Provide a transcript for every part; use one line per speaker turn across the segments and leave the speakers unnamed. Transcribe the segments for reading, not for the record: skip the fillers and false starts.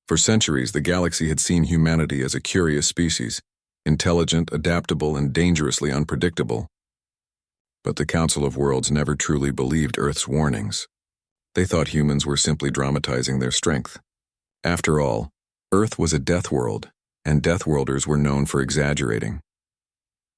For centuries, the galaxy had seen humanity as a curious species, intelligent, adaptable, and dangerously unpredictable. But the Council of Worlds never truly believed Earth's warnings. They thought humans were simply dramatizing their strength. After all, Earth was a death world, and death worlders were known for exaggerating.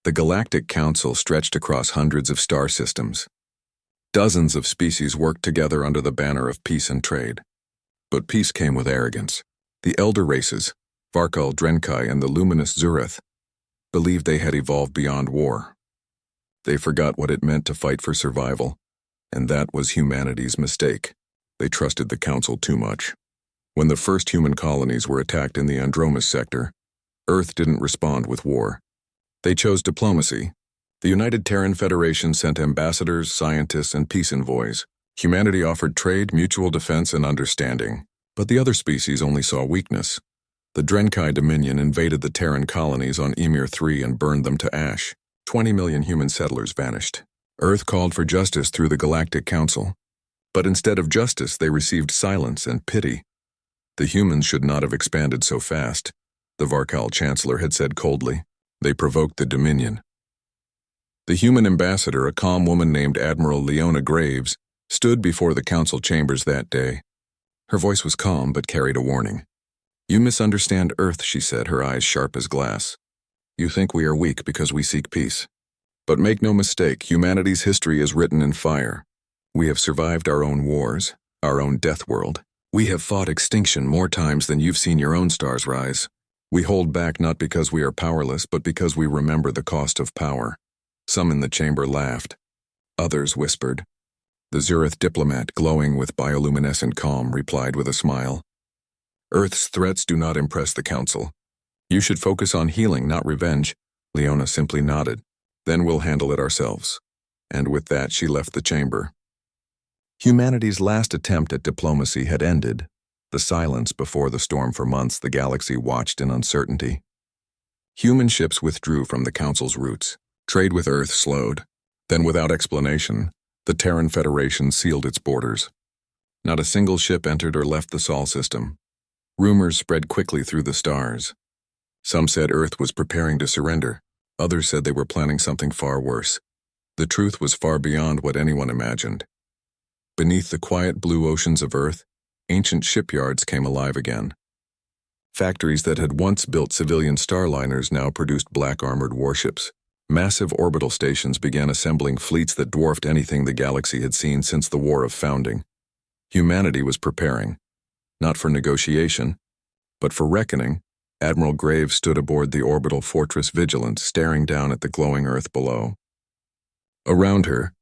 The Galactic Council stretched across hundreds of star systems. Dozens of species worked together under the banner of peace and trade. But peace came with arrogance. The elder races, Varkal, Drenkai, and the luminous Zureth, believed they had evolved beyond war. They forgot what it meant to fight for survival, and that was humanity's mistake. They trusted the Council too much. When the first human colonies were attacked in the Andromas sector, Earth didn't respond with war. They chose diplomacy. The United Terran Federation sent ambassadors, scientists, and peace envoys. Humanity offered trade, mutual defense, and understanding. But the other species only saw weakness. The Drenkai Dominion invaded the Terran colonies on Emir 3 and burned them to ash. 20 million human settlers vanished. Earth called for justice through the Galactic Council. But instead of justice, they received silence and pity. The humans should not have expanded so fast, the Varkal Chancellor had said coldly. They provoked the Dominion. The human ambassador, a calm woman named Admiral Leona Graves, stood before the council chambers that day. Her voice was calm but carried a warning. "You misunderstand Earth," she said, her eyes sharp as glass. "You think we are weak because we seek peace. But make no mistake, humanity's history is written in fire. We have survived our own wars, our own death world. We have fought extinction more times than you've seen your own stars rise. We hold back not because we are powerless, but because we remember the cost of power." Some in the chamber laughed. Others whispered. The Zureth diplomat, glowing with bioluminescent calm, replied with a smile. "Earth's threats do not impress the Council. You should focus on healing, not revenge." Leona simply nodded. "Then we'll handle it ourselves." And with that, she left the chamber. Humanity's last attempt at diplomacy had ended. The silence before the storm. For months, the galaxy watched in uncertainty. Human ships withdrew from the Council's routes. Trade with Earth slowed. Then, without explanation, the Terran Federation sealed its borders. Not a single ship entered or left the Sol system. Rumors spread quickly through the stars. Some said Earth was preparing to surrender. Others said they were planning something far worse. The truth was far beyond what anyone imagined. Beneath the quiet blue oceans of Earth, ancient shipyards came alive again. Factories that had once built civilian starliners now produced black armored warships. Massive orbital stations began assembling fleets that dwarfed anything the galaxy had seen since the War of Founding. Humanity was preparing, not for negotiation, but for reckoning. Admiral Graves stood aboard the orbital fortress Vigilant, staring down at the glowing Earth below. Around her,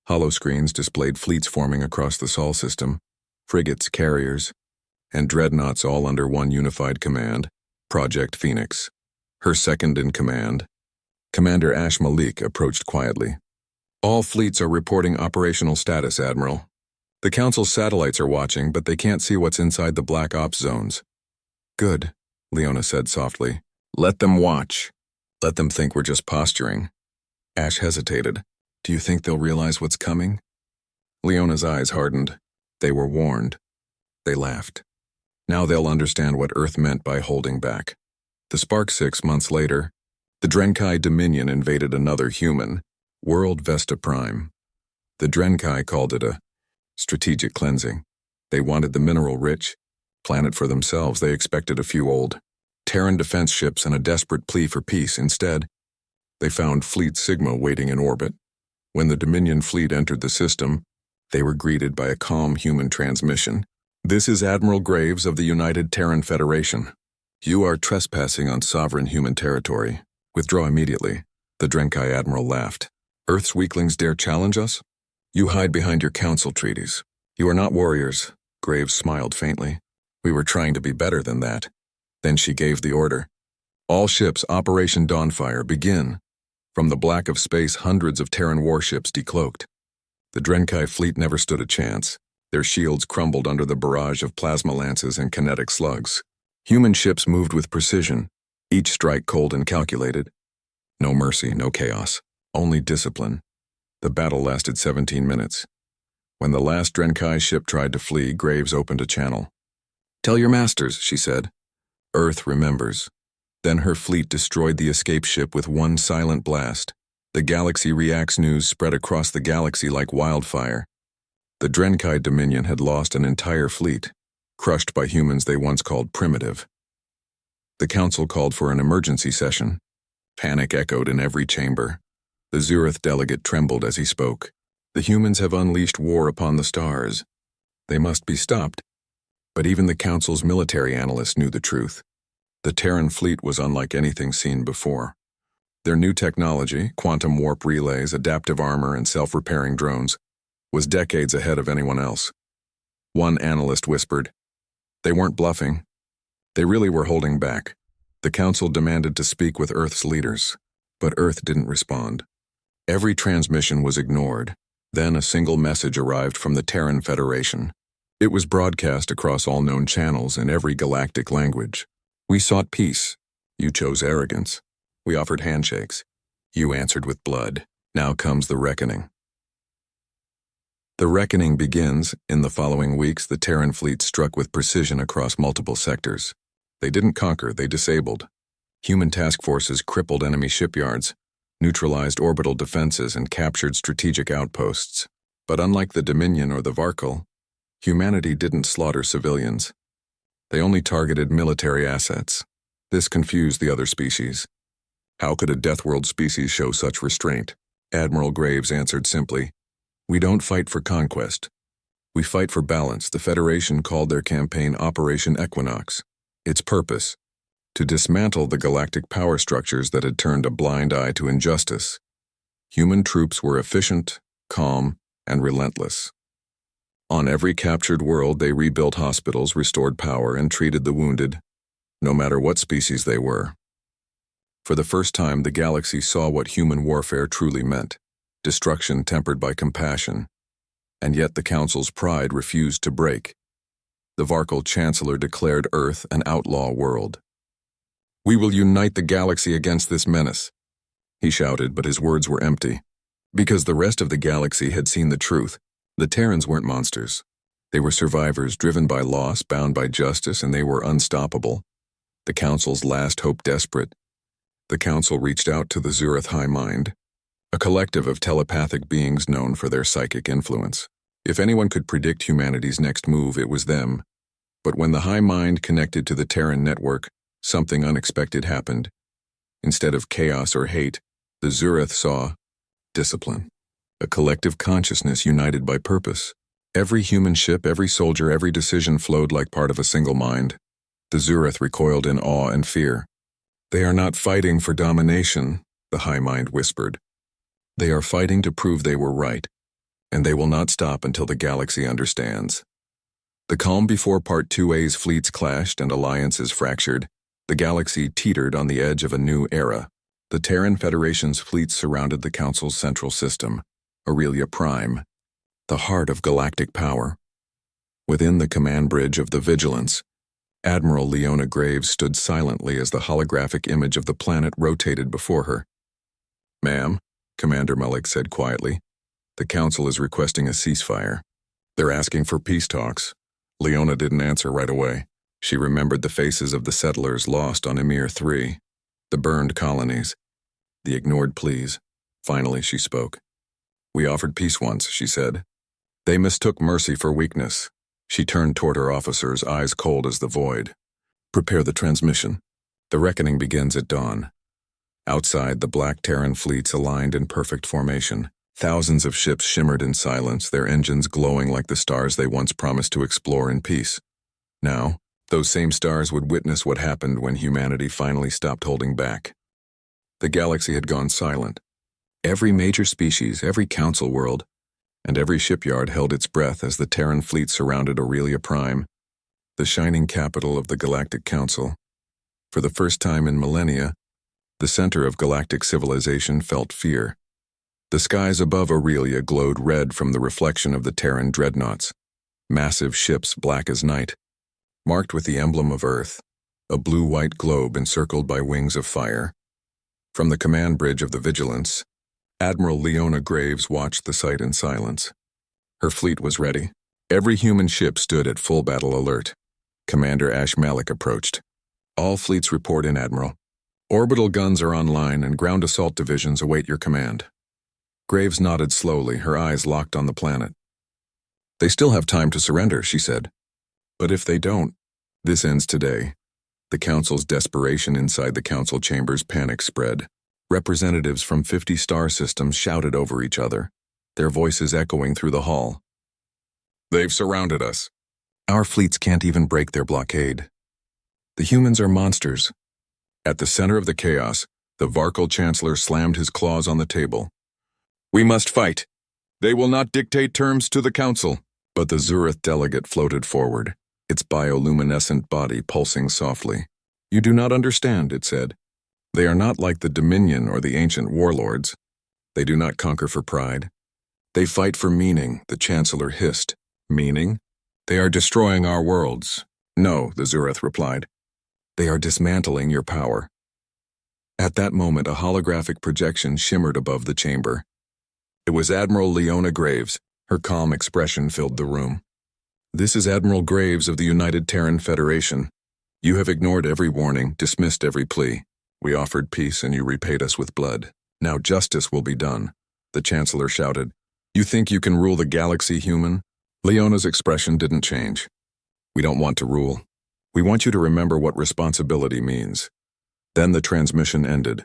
holoscreens displayed fleets forming across the Sol system, frigates, carriers, and dreadnoughts all under one unified command, Project Phoenix. Her second in command, Commander Ash Malik, approached quietly. "All fleets are reporting operational status, Admiral. The Council's satellites are watching, but they can't see what's inside the black ops zones." "Good," Leona said softly. "Let them watch. Let them think we're just posturing." Ash hesitated. "Do you think they'll realize what's coming?" Leona's eyes hardened. They were warned. They laughed. Now they'll understand what Earth meant by holding back. The Spark 6 months later, the Drenkai Dominion invaded another human, world Vesta Prime. The Drenkai called it a strategic cleansing. They wanted the mineral-rich planet for themselves. They expected a few old Terran defense ships and a desperate plea for peace. Instead, they found Fleet Sigma waiting in orbit. When the Dominion fleet entered the system, they were greeted by a calm human transmission. "This is Admiral Graves of the United Terran Federation. You are trespassing on sovereign human territory. Withdraw immediately." The Drenkai Admiral laughed. "Earth's weaklings dare challenge us? You hide behind your council treaties. You are not warriors." Graves smiled faintly. "We were trying to be better than that." Then she gave the order. "All ships, Operation Dawnfire, begin." From the black of space, hundreds of Terran warships decloaked. The Drenkai fleet never stood a chance. Their shields crumbled under the barrage of plasma lances and kinetic slugs. Human ships moved with precision, each strike cold and calculated. No mercy, no chaos, only discipline. The battle lasted 17 minutes. When the last Drenkai ship tried to flee, Graves opened a channel. "Tell your masters," she said. Earth remembers. Then her fleet destroyed the escape ship with one silent blast. The Galaxy Reacts news spread across the galaxy like wildfire. The Drenkai Dominion had lost an entire fleet, crushed by humans they once called primitive. The council called for an emergency session. Panic echoed in every chamber. The Zurith delegate trembled as he spoke. "The humans have unleashed war upon the stars. They must be stopped." But even the council's military analysts knew the truth. The Terran fleet was unlike anything seen before. Their new technology, quantum warp relays, adaptive armor, and self-repairing drones, was decades ahead of anyone else. One analyst whispered, "They weren't bluffing. They really were holding back." The council demanded to speak with Earth's leaders, but Earth didn't respond. Every transmission was ignored. Then a single message arrived from the Terran Federation. It was broadcast across all known channels in every galactic language. "We sought peace. You chose arrogance. We offered handshakes. You answered with blood. Now comes the reckoning." The reckoning begins. In the following weeks, the Terran fleet struck with precision across multiple sectors. They didn't conquer, they disabled. Human task forces crippled enemy shipyards, neutralized orbital defenses, and captured strategic outposts. But unlike the Dominion or the Varkal, humanity didn't slaughter civilians. They only targeted military assets. This confused the other species. How could a Deathworld species show such restraint? Admiral Graves answered simply, "We don't fight for conquest. We fight for balance." The Federation called their campaign Operation Equinox. Its purpose: to dismantle the galactic power structures that had turned a blind eye to injustice. Human troops were efficient, calm, and relentless. On every captured world, they rebuilt hospitals, restored power, and treated the wounded, no matter what species they were. For the first time, the galaxy saw what human warfare truly meant: destruction tempered by compassion. And yet the Council's pride refused to break. The Varkal Chancellor declared Earth an outlaw world. "We will unite the galaxy against this menace," he shouted, but his words were empty. Because the rest of the galaxy had seen the truth. The Terrans weren't monsters. They were survivors, driven by loss, bound by justice, and they were unstoppable. The Council's last hope desperate. The Council reached out to the Zurith High Mind, a collective of telepathic beings known for their psychic influence. If anyone could predict humanity's next move, it was them. But when the High Mind connected to the Terran network, something unexpected happened. Instead of chaos or hate, the Zurith saw discipline, a collective consciousness united by purpose. Every human ship, every soldier, every decision flowed like part of a single mind. The Zurith recoiled in awe and fear. "They are not fighting for domination," the High Mind whispered. "They are fighting to prove they were right, and they will not stop until the galaxy understands." The calm before Part 2A's fleets clashed and alliances fractured. The galaxy teetered on the edge of a new era. The Terran Federation's fleets surrounded the Council's central system, Aurelia Prime, the heart of galactic power. Within the command bridge of the Vigilance, Admiral Leona Graves stood silently as the holographic image of the planet rotated before her. "Ma'am," Commander Malik said quietly, "the Council is requesting a ceasefire. They're asking for peace talks." Leona didn't answer right away. She remembered the faces of the settlers lost on Emir 3, the burned colonies, the ignored pleas. Finally, she spoke. "We offered peace once," she said. "They mistook mercy for weakness." She turned toward her officers, eyes cold as the void. "Prepare the transmission. The reckoning begins at dawn." Outside, the black Terran fleets aligned in perfect formation. Thousands of ships shimmered in silence, their engines glowing like the stars they once promised to explore in peace. Now, those same stars would witness what happened when humanity finally stopped holding back. The galaxy had gone silent. Every major species, every council world, and every shipyard held its breath as the Terran fleet surrounded Aurelia Prime, the shining capital of the Galactic Council. For the first time in millennia, the center of galactic civilization felt fear. The skies above Aurelia glowed red from the reflection of the Terran dreadnoughts, massive ships black as night, marked with the emblem of Earth, a blue-white globe encircled by wings of fire. From the command bridge of the Vigilance, Admiral Leona Graves watched the sight in silence. Her fleet was ready. Every human ship stood at full battle alert. Commander Ash Malik approached. All fleets report in, Admiral. Orbital guns are online and ground assault divisions await your command. Graves nodded slowly, her eyes locked on the planet. They still have time to surrender, she said. But if they don't, this ends today. The Council's desperation inside the Council chambers panic spread. Representatives from 50 star systems shouted over each other, their voices echoing through the hall. They've surrounded us. Our fleets can't even break their blockade. The humans are monsters. At the center of the chaos, the Varkal Chancellor slammed his claws on the table. We must fight. They will not dictate terms to the Council. But the Zurith delegate floated forward, its bioluminescent body pulsing softly. You do not understand, it said. They are not like the Dominion or the ancient warlords. They do not conquer for pride. They fight for meaning, the Chancellor hissed. Meaning? They are destroying our worlds. No, the Zurith replied. They are dismantling your power. At that moment, a holographic projection shimmered above the chamber. It was Admiral Leona Graves. Her calm expression filled the room. This is Admiral Graves of the United Terran Federation. You have ignored every warning, dismissed every plea. We offered peace and you repaid us with blood. Now justice will be done, the Chancellor shouted. You think you can rule the galaxy, human? Leona's expression didn't change. We don't want to rule. We want you to remember what responsibility means. Then the transmission ended.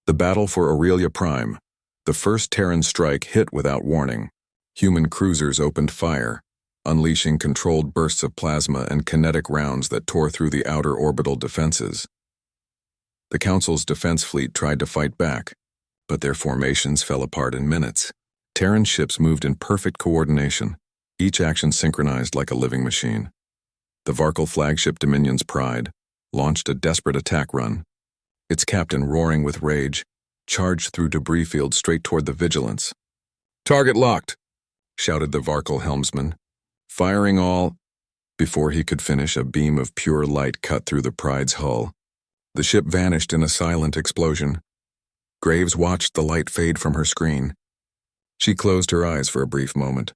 The battle for Aurelia Prime. The first Terran strike hit without warning. Human cruisers opened fire, unleashing controlled bursts of plasma and kinetic rounds that tore through the outer orbital defenses. The Council's defense fleet tried to fight back, but their formations fell apart in minutes. Terran ships moved in perfect coordination, each action synchronized like a living machine. The Varkal flagship Dominion's Pride launched a desperate attack run. Its captain, roaring with rage, charged through debris fields straight toward the Vigilance. Target locked, shouted the Varkal helmsman, firing all. Before he could finish, a beam of pure light cut through the Pride's hull. The ship vanished in a silent explosion. Graves watched the light fade from her screen. She closed her eyes for a brief moment.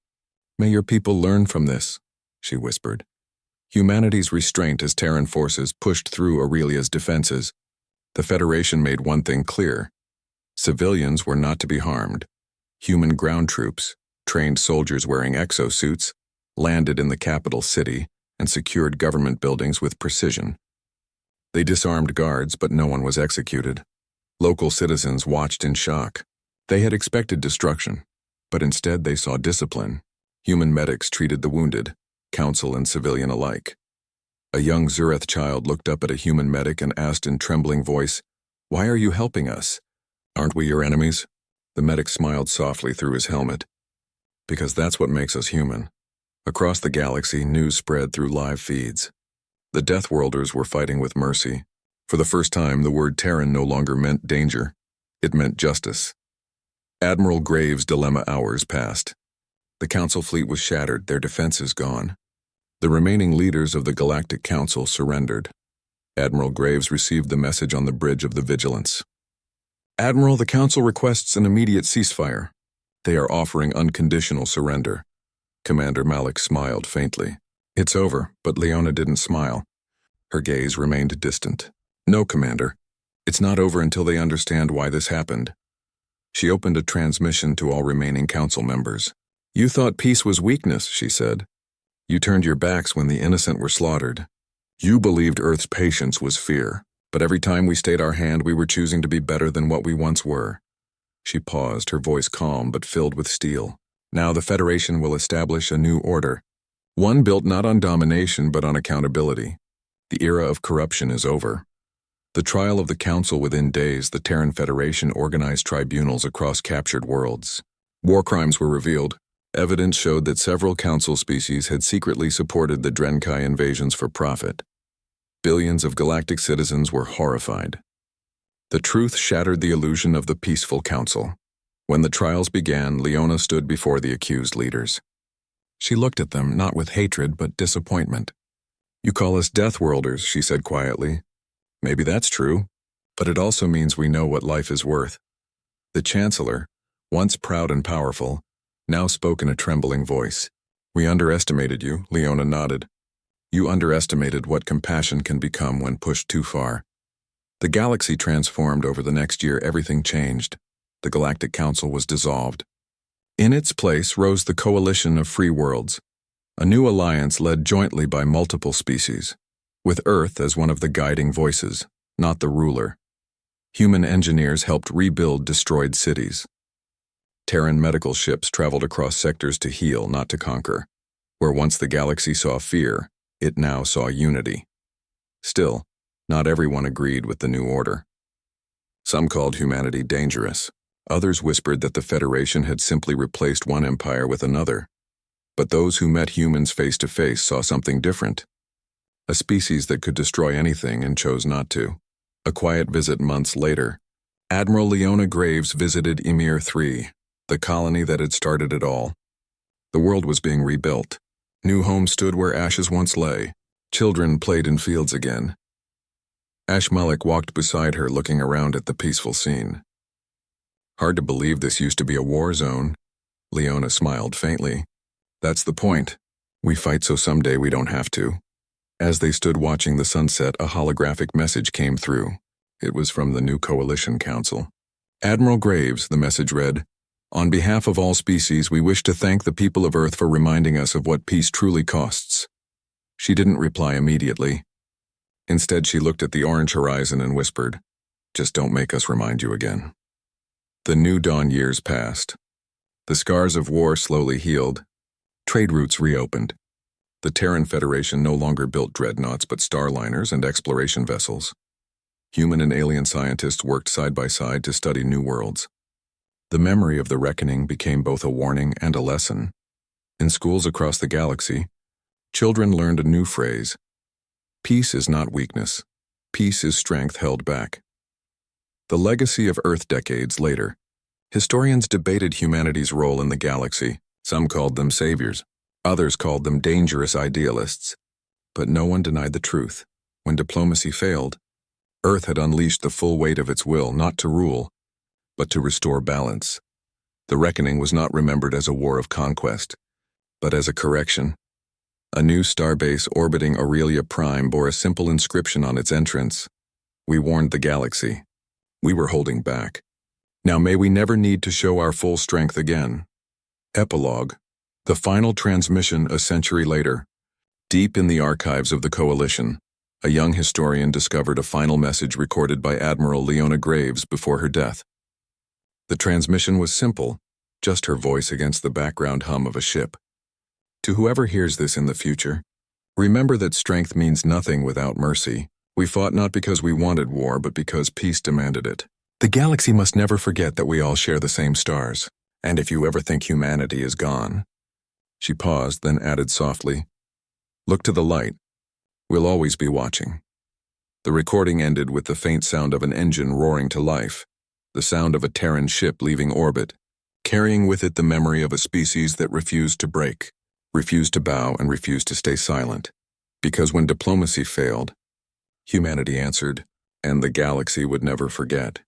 May your people learn from this, she whispered. Humanity's restraint as Terran forces pushed through Aurelia's defenses. The Federation made one thing clear. Civilians were not to be harmed. Human ground troops, trained soldiers wearing exosuits, landed in the capital city and secured government buildings with precision. They disarmed guards, but no one was executed. Local citizens watched in shock. They had expected destruction, but instead they saw discipline. Human medics treated the wounded, council and civilian alike. A young Zurith child looked up at a human medic and asked in trembling voice, "Why are you helping us? Aren't we your enemies?" The medic smiled softly through his helmet. Because that's what makes us human. Across the galaxy, news spread through live feeds. The Death Worlders were fighting with mercy. For the first time, the word Terran no longer meant danger. It meant justice. Admiral Graves' dilemma hours passed. The Council fleet was shattered, their defenses gone. The remaining leaders of the Galactic Council surrendered. Admiral Graves received the message on the bridge of the Vigilance. Admiral, the Council requests an immediate ceasefire. They are offering unconditional surrender. Commander Malik smiled faintly. It's over, but Leona didn't smile. Her gaze remained distant. No, Commander. It's not over until they understand why this happened. She opened a transmission to all remaining Council members. You thought peace was weakness, she said. You turned your backs when the innocent were slaughtered. You believed Earth's patience was fear, but every time we stayed our hand, we were choosing to be better than what we once were. She paused, her voice calm but filled with steel. Now the Federation will establish a new order. One built not on domination but on accountability. The era of corruption is over. The trial of the Council within days, the Terran Federation organized tribunals across captured worlds. War crimes were revealed. Evidence showed that several Council species had secretly supported the Drenkai invasions for profit. Billions of galactic citizens were horrified. The truth shattered the illusion of the peaceful Council. When the trials began, Leona stood before the accused leaders. She looked at them, not with hatred, but disappointment. You call us Death Worlders, she said quietly. Maybe that's true, but it also means we know what life is worth. The Chancellor, once proud and powerful, now spoke in a trembling voice. We underestimated you, Leona nodded. You underestimated what compassion can become when pushed too far. The galaxy transformed over the next year. Everything changed. The Galactic Council was dissolved. In its place rose the Coalition of Free Worlds, a new alliance led jointly by multiple species, with Earth as one of the guiding voices, not the ruler. Human engineers helped rebuild destroyed cities. Terran medical ships traveled across sectors to heal, not to conquer. Where once the galaxy saw fear, it now saw unity. Still, not everyone agreed with the new order. Some called humanity dangerous. Others whispered that the Federation had simply replaced one empire with another. But those who met humans face to face saw something different. A species that could destroy anything and chose not to. A quiet visit months later, Admiral Leona Graves visited Emir 3, the colony that had started it all. The world was being rebuilt. New homes stood where ashes once lay. Children played in fields again. Ash Malik walked beside her, looking around at the peaceful scene. Hard to believe this used to be a war zone. Leona smiled faintly. That's the point. We fight so someday we don't have to. As they stood watching the sunset, a holographic message came through. It was from the new Coalition Council. Admiral Graves, the message read, "On behalf of all species, we wish to thank the people of Earth for reminding us of what peace truly costs." She didn't reply immediately. Instead, she looked at the orange horizon and whispered, "Just don't make us remind you again." The New Dawn years passed. The scars of war slowly healed. Trade routes reopened. The Terran Federation no longer built dreadnoughts but starliners and exploration vessels. Human and alien scientists worked side by side to study new worlds. The memory of the reckoning became both a warning and a lesson. In schools across the galaxy, children learned a new phrase: peace is not weakness. Peace is strength held back. The legacy of Earth decades later. Historians debated humanity's role in the galaxy. Some called them saviors. Others called them dangerous idealists. But no one denied the truth. When diplomacy failed, Earth had unleashed the full weight of its will not to rule, but to restore balance. The reckoning was not remembered as a war of conquest, but as a correction. A new starbase orbiting Aurelia Prime bore a simple inscription on its entrance. We warned the galaxy. We were holding back. Now may we never need to show our full strength again. Epilogue. The final transmission a century later. Deep in the archives of the Coalition, a young historian discovered a final message recorded by Admiral Leona Graves before her death. The transmission was simple, just her voice against the background hum of a ship. To whoever hears this in the future, remember that strength means nothing without mercy. We fought not because we wanted war, but because peace demanded it. The galaxy must never forget that we all share the same stars, and if you ever think humanity is gone. She paused, then added softly, "Look to the light. We'll always be watching." The recording ended with the faint sound of an engine roaring to life, the sound of a Terran ship leaving orbit, carrying with it the memory of a species that refused to break, refused to bow, and refused to stay silent. Because when diplomacy failed, humanity answered, and the galaxy would never forget.